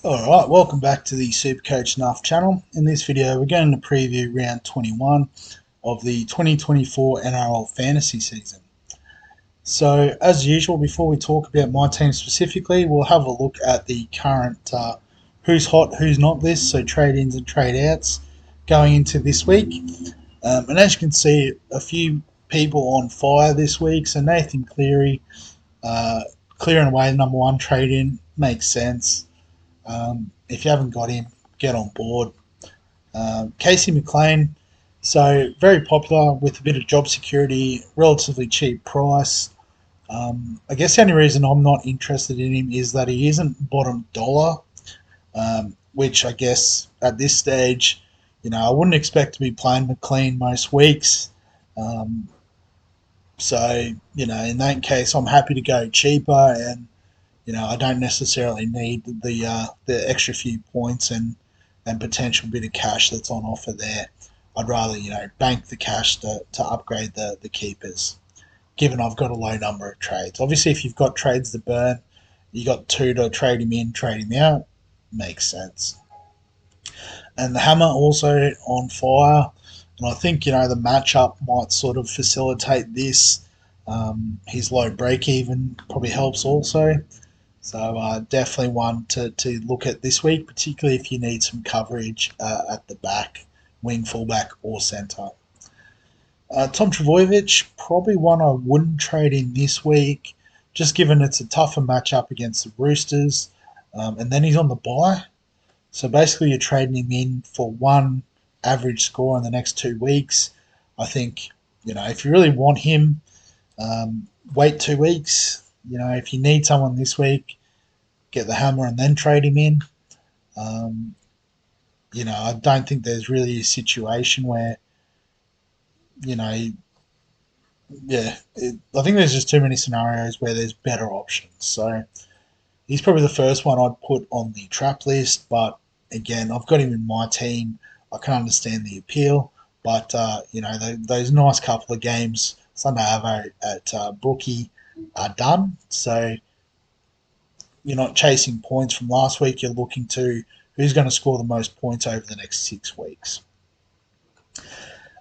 Alright, welcome back to the Supercoach Nuff channel. In this video we're going to preview round 21 of the 2024 NRL fantasy season. So as usual, before we talk about my team specifically, we'll have a look at the current who's hot, who's not list, so trade-ins and trade-outs going into this week. And as you can see, a few people on fire this week. So Nathan Cleary, clearing away the number one trade-in, makes sense. If you haven't got him, get on board. Casey McLean, so very popular with a bit of job security, relatively cheap price. I guess the only reason I'm not interested in him is that he isn't bottom dollar, which I guess at this stage, I wouldn't expect to be playing McLean most weeks. So, in that case, I'm happy to go cheaper, and I don't necessarily need the extra few points and potential bit of cash that's on offer there. I'd rather bank the cash to upgrade the keepers, given I've got a low number of trades. Obviously, if you've got trades to burn, you got two to trade him in, trade him out, makes sense. And the hammer also on fire, and I think the matchup might sort of facilitate this. His low break even probably helps also. So definitely one to look at this week, particularly if you need some coverage at the back, wing, fullback, or centre. Tom Trbojevic, probably one I wouldn't trade in this week, just given it's a tougher matchup against the Roosters, and then he's on the bye. So basically you're trading him in for one average score in the next 2 weeks. I think, if you really want him, wait 2 weeks. If you need someone this week, get the hammer and then trade him in. I don't think there's really a situation where, I think there's just too many scenarios where there's better options. So he's probably the first one I'd put on the trap list. But again, I've got him in my team. I can understand the appeal. But, those nice couple of games Sunday Arvo at Brookie are done. So you're not chasing points from last week. You're looking to who's going to score the most points over the next 6 weeks.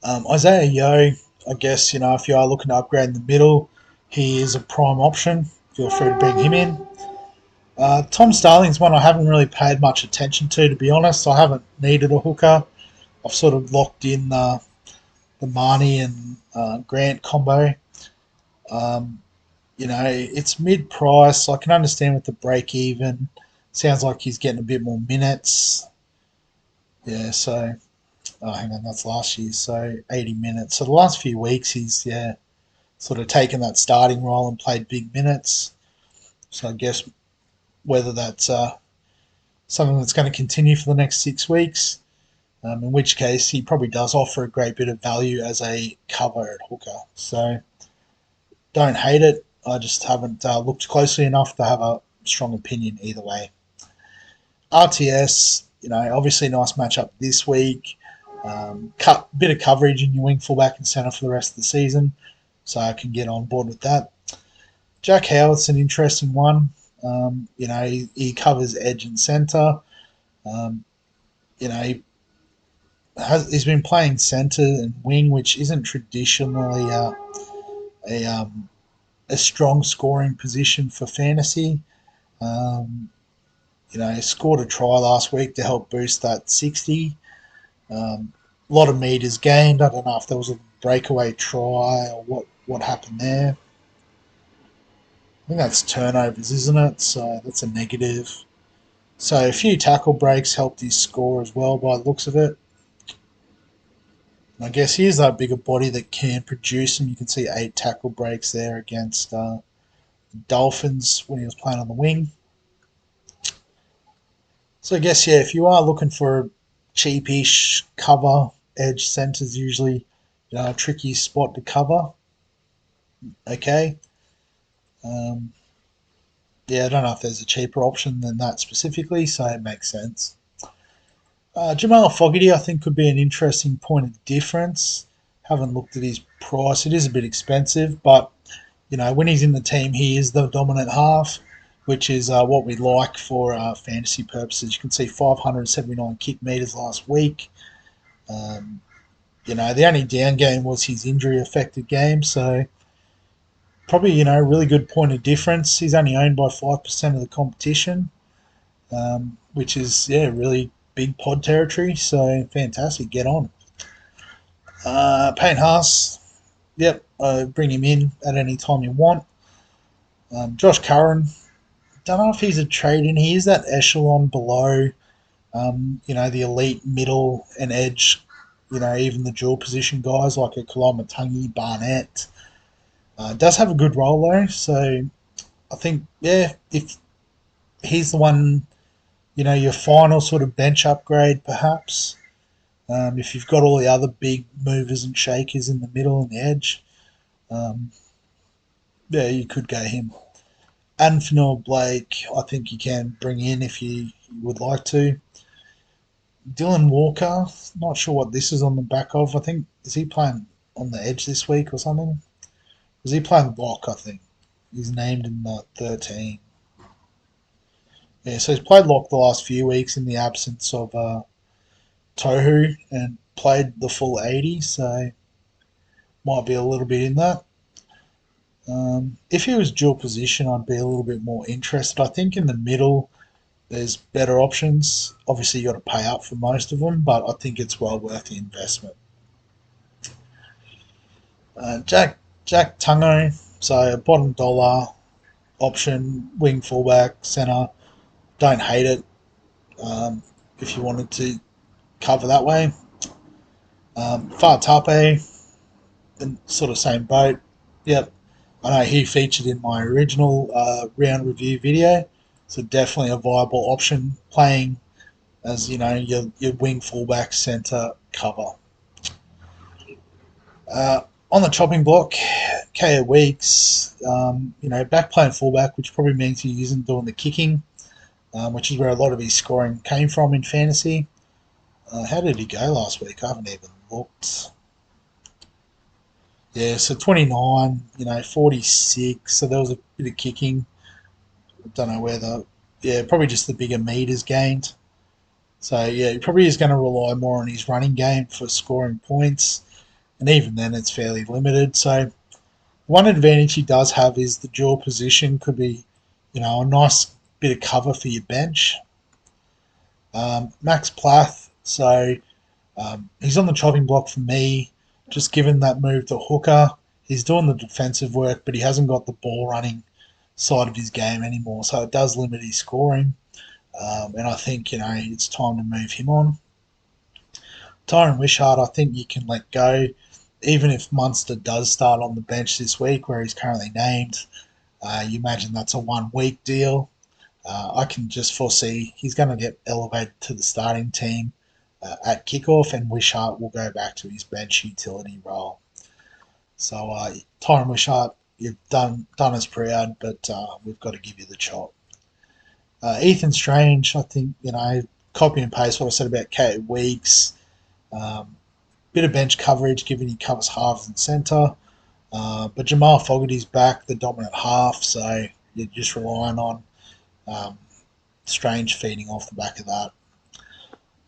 Isaiah Yeo, I guess, if you are looking to upgrade in the middle, he is a prime option. Feel free to bring him in. Tom Starling's one I haven't really paid much attention to be honest. I haven't needed a hooker. I've sort of locked in the Marnie and Grant combo. It's mid-price. I can understand with the break-even. Sounds like he's getting a bit more minutes. Yeah, so... Oh, hang on, that's last year. So 80 minutes. So the last few weeks he's, sort of taken that starting role and played big minutes. So I guess whether that's something that's going to continue for the next 6 weeks, in which case he probably does offer a great bit of value as a cover at hooker. So don't hate it. I just haven't looked closely enough to have a strong opinion either way. RTS, obviously nice matchup this week. Bit of coverage in your wing, fullback, and centre for the rest of the season, so I can get on board with that. Jack Howard's an interesting one. He covers edge and centre. He's been playing centre and wing, which isn't traditionally a strong scoring position for fantasy. He scored a try last week to help boost that 60. A lot of meters gained. I don't know if there was a breakaway try or what happened there. I think that's turnovers, isn't it? So that's a negative. So a few tackle breaks helped his score as well by the looks of it. And I guess here's that bigger body that can produce them. You can see 8 tackle breaks there against the Dolphins when he was playing on the wing. So I guess, if you are looking for a cheapish cover, edge centre's usually a tricky spot to cover. Okay. I don't know if there's a cheaper option than that specifically, so it makes sense. Jamal Fogarty, I think, could be an interesting point of difference. Haven't looked at his price. It is a bit expensive, but when he's in the team, he is the dominant half, which is what we like for fantasy purposes. You can see 579 kick meters last week. Um, the only down game was his injury affected game, so probably really good point of difference. He's only owned by 5% of the competition, which is really big pod territory. So fantastic, get on. Payne Haas, yep, bring him in at any time you want. Josh Curran, don't know if he's a trade in. He is that echelon below, the elite middle and edge. Even the dual position guys like a Kalamatangi, Barnett. Does have a good role though, so I think if he's the one, your final sort of bench upgrade perhaps. If you've got all the other big movers and shakers in the middle and the edge, um, you could go him. Anfinor Blake, I think you can bring in if you would like to. Dylan Walker, not sure what this is on the back of. I think, is he playing on the edge this week or something? Is he playing lock, I think? He's named in the 13. Yeah, so he's played lock the last few weeks in the absence of Tohu and played the full 80, so might be a little bit in that. If he was dual position, I'd be a little bit more interested. I think in the middle, there's better options. Obviously, you got to pay up for most of them, but I think it's well worth the investment. Jack Tungo, so bottom dollar option, wing fullback, centre. Don't hate it if you wanted to cover that way. Tape, sort of same boat. Yep, I know he featured in my original round review video, so definitely a viable option playing as your wing fullback centre cover. On the chopping block, KO Weeks, back playing fullback, which probably means he isn't doing the kicking, which is where a lot of his scoring came from in fantasy. How did he go last week? I haven't even looked. Yeah, so 29, 46. So there was a bit of kicking. I don't know whether, probably just the bigger meters gained. So yeah, he probably is going to rely more on his running game for scoring points, and even then, it's fairly limited. So one advantage he does have is the dual position could be, a nice bit of cover for your bench. Max Plath, so he's on the chopping block for me. Just given that move to hooker, he's doing the defensive work, but he hasn't got the ball running side of his game anymore, so it does limit his scoring. And I think it's time to move him on. Tyron Wishart, I think you can let go, even if Munster does start on the bench this week, where he's currently named. You imagine that's a 1 week deal. I can just foresee he's going to get elevated to the starting team at kickoff, and Wishart will go back to his bench utility role. So, Tyron Wishart, you've done us proud, but we've got to give you the chop. Ethan Strange, I think, copy and paste what I said about Kate Weeks. Bit of bench coverage, given he covers halves and centre. But Jamal Fogarty's back, the dominant half, so you're just relying on Strange feeding off the back of that.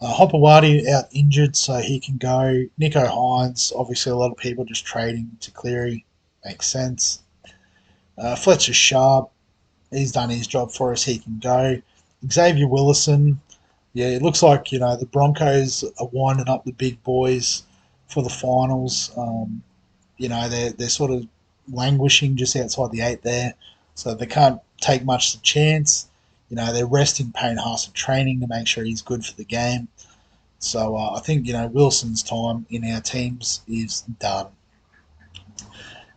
Hopewadi out injured, so he can go. Nico Hines, obviously a lot of people just trading to Cleary. Makes sense. Fletcher Sharp, he's done his job for us. He can go. Xavier Willison, yeah, it looks like the Broncos are winding up the big boys for the finals. They're sort of languishing just outside the 8 there, so they can't take much of a chance. They're resting Payne Haas in training to make sure he's good for the game. So I think Wilson's time in our teams is done.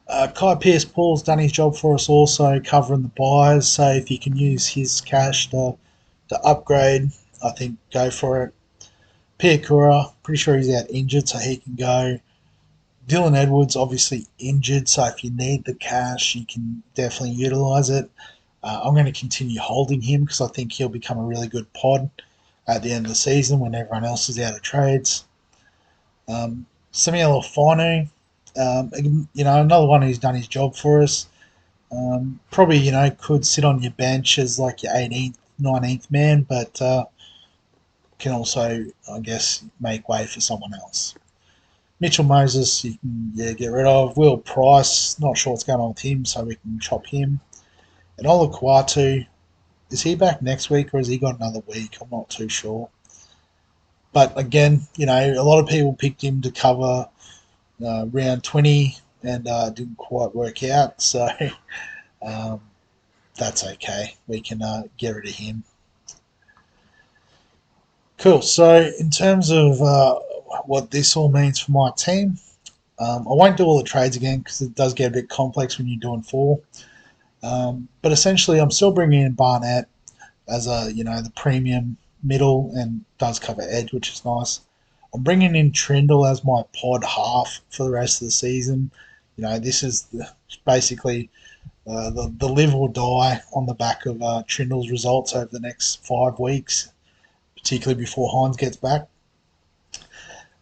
Kai Pearce-Paul's done his job for us also, covering the buys. So if you can use his cash to upgrade, I think go for it. Pierre Cura, pretty sure he's out injured, so he can go. Dylan Edwards, obviously injured, so if you need the cash, you can definitely utilise it. I'm going to continue holding him because I think he'll become a really good pod at the end of the season when everyone else is out of trades. Samuel Finu, Another one who's done his job for us. Probably, could sit on your bench as like your 18th, 19th man, but can also, I guess, make way for someone else. Mitchell Moses, you can get rid of. Will Price, not sure what's going on with him, so we can chop him. And Ola Kuatu, is he back next week or has he got another week? I'm not too sure. But again, a lot of people picked him to cover round 20 and didn't quite work out. So um, that's okay. We can get rid of him. Cool. So in terms of what this all means for my team, I won't do all the trades again because it does get a bit complex when you're doing four. But essentially, I'm still bringing in Barnett as the premium middle and does cover edge, which is nice. I'm bringing in Trindle as my pod half for the rest of the season. This is basically the live or die on the back of Trindle's results over the next 5 weeks, particularly before Hines gets back.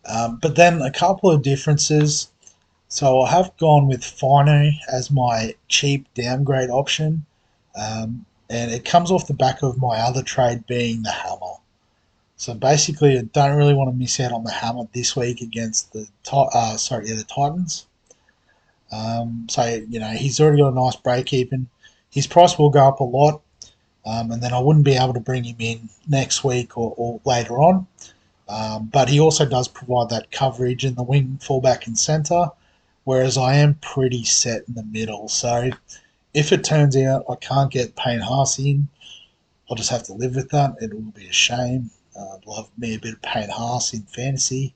But then a couple of differences. So I have gone with Fino as my cheap downgrade option, and it comes off the back of my other trade being the Hammer. So basically, I don't really want to miss out on the Hammer this week against the Titans. He's already got a nice break even. His price will go up a lot, and then I wouldn't be able to bring him in next week or later on. But he also does provide that coverage in the wing, fullback, and centre, whereas I am pretty set in the middle. So if it turns out I can't get Payne Haas in, I'll just have to live with that. It will be a shame. I'd love me a bit of Payne Haas in fantasy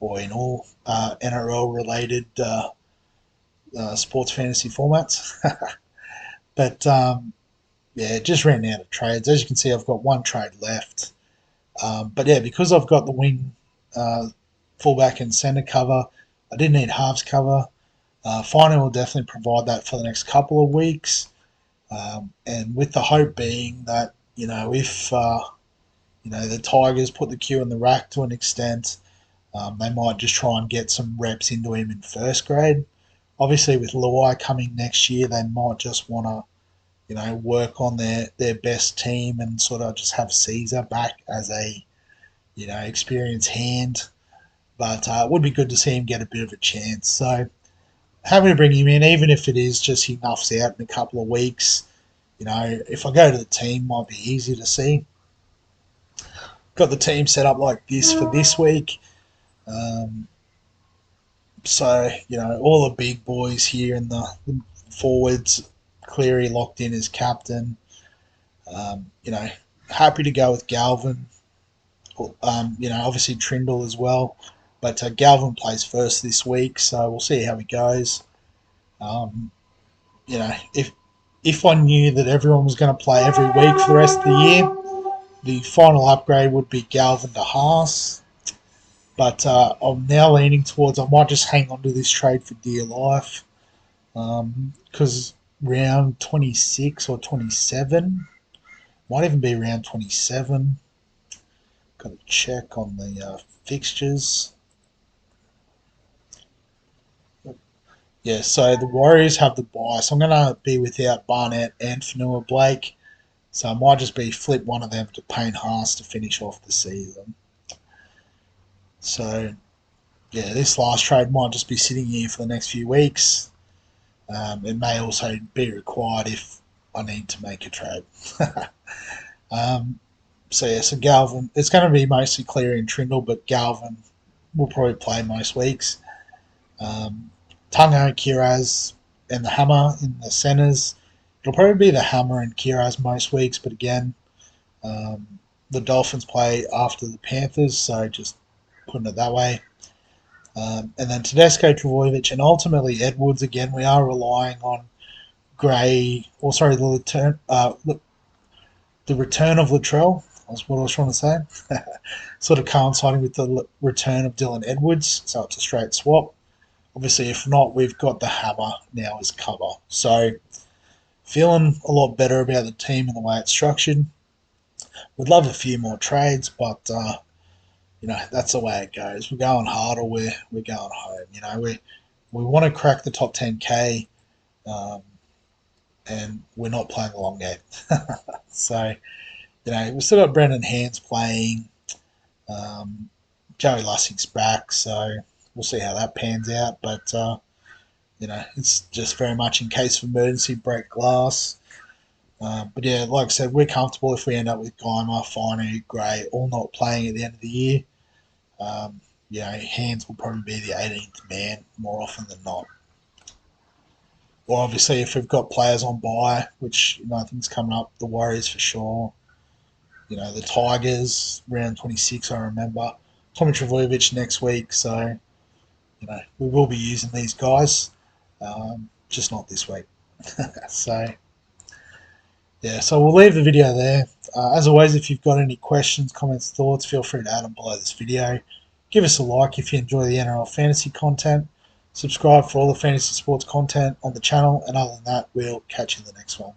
or in all NRL related sports fantasy formats. But just ran out of trades. As you can see, I've got one trade left. But yeah, because I've got the wing, fullback, and centre cover, I didn't need halves cover. Fino will definitely provide that for the next couple of weeks. And with the hope being that, if the Tigers put the Q in the rack to an extent, they might just try and get some reps into him in first grade. Obviously, with Luai coming next year, they might just want to, work on their best team and sort of just have Caesar back as a, experienced hand. But it would be good to see him get a bit of a chance. So happy to bring him in, even if it is just he nuffs out in a couple of weeks. If I go to the team, might be easy to see. Got the team set up like this for this week. Um, all the big boys here in the forwards. Cleary locked in as captain. Um, you know, happy to go with Galvin. Obviously Trindle as well. But Galvin plays first this week, so we'll see how he goes. Um, if I knew that everyone was going to play every week for the rest of the year, the final upgrade would be Galvin to Haas. But I'm now leaning towards I might just hang on to this trade for dear life. Because round 26 or 27, might even be round 27. Got to check on the fixtures. Yeah, so the Warriors have the bye, so I'm going to be without Barnett and Fanua Blake. So I might just be flip one of them to Payne Haas to finish off the season. So, yeah, this last trade might just be sitting here for the next few weeks. It may also be required if I need to make a trade. So Galvin, it's going to be mostly Cleary and Trindle, but Galvin will probably play most weeks. Tungo, Kiraz, and the Hammer in the centres. It'll probably be the Hammer and Kiraz most weeks, but again, the Dolphins play after the Panthers, so just putting it that way. And then Tedesco, Travojevic, and ultimately Edwards. Again, we are relying on the return of Latrell. That's what I was trying to say. Sort of coinciding with the return of Dylan Edwards, so it's a straight swap. Obviously, if not, we've got the Hammer now as cover. So, feeling a lot better about the team and the way it's structured. Would love a few more trades, but that's the way it goes. We're going hard or we're going home. we want to crack the top 10K, um, and we're not playing the long game. So, we've still got Brendan Hands playing. Um, Joey Lussick's back, so we'll see how that pans out. But, it's just very much in case of emergency, break glass. But yeah, like I said, we're comfortable if we end up with Geimer, Finey, Gray all not playing at the end of the year. Um, Hands will probably be the 18th man more often than not. Or obviously, if we've got players on bye, which I think is coming up, the Warriors for sure. The Tigers round 26. I remember Tommy Travojevic next week, so we will be using these guys, just not this week. So yeah, so we'll leave the video there. As always, if you've got any questions, comments, thoughts, feel free to add them below this video. Give us a like if you enjoy the NRL fantasy content. Subscribe for all the fantasy sports content on the channel. And other than that, we'll catch you in the next one.